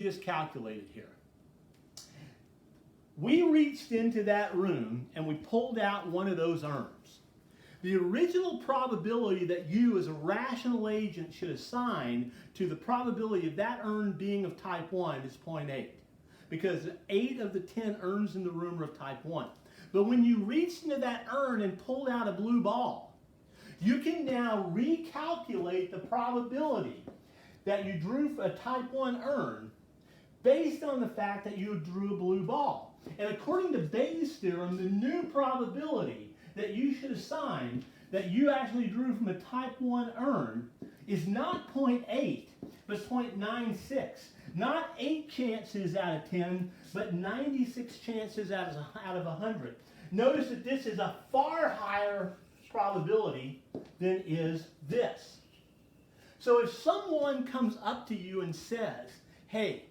just calculated here. We reached into that room and we pulled out one of those urns. The original probability that you as a rational agent should assign to the probability of that urn being of type 1 is 0.8, because 8 of the 10 urns in the room are of type 1. But when you reached into that urn and pulled out a blue ball, you can now recalculate the probability that you drew a type 1 urn based on the fact that you drew a blue ball. And according to Bayes' theorem, the new probability that you should assign that you actually drew from a type 1 urn is not 0.8, but 0.96. Not 8 chances out of 10, but 96 chances out of 100. Notice that this is a far higher probability than is this. So if someone comes up to you and says, hey,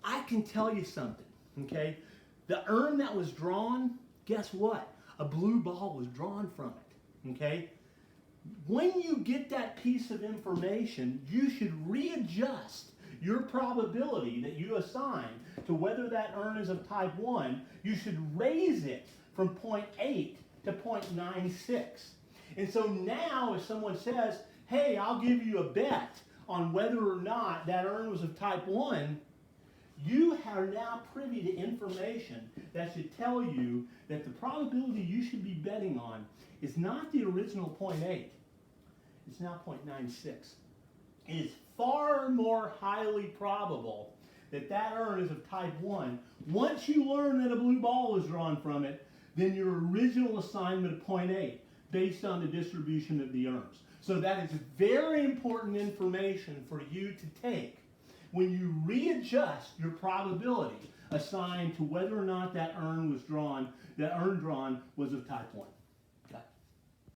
I can tell you something, okay? The urn that was drawn, guess what? A blue ball was drawn from it, okay? When you get that piece of information, you should readjust your probability that you assign to whether that urn is of type 1. You should raise it from 0.8 to 0.96. And so now if someone says, hey, I'll give you a bet on whether or not that urn was of type 1, you are now privy to information that should tell you that the probability you should be betting on is not the original 0.8. It's now 0.96. It is far more highly probable that that urn is of type 1 once you learn that a blue ball was drawn from it than your original assignment of 0.8 based on the distribution of the urns. So that is very important information for you to take when you readjust your probability assigned to whether or not that urn was drawn, that urn drawn was of type 1.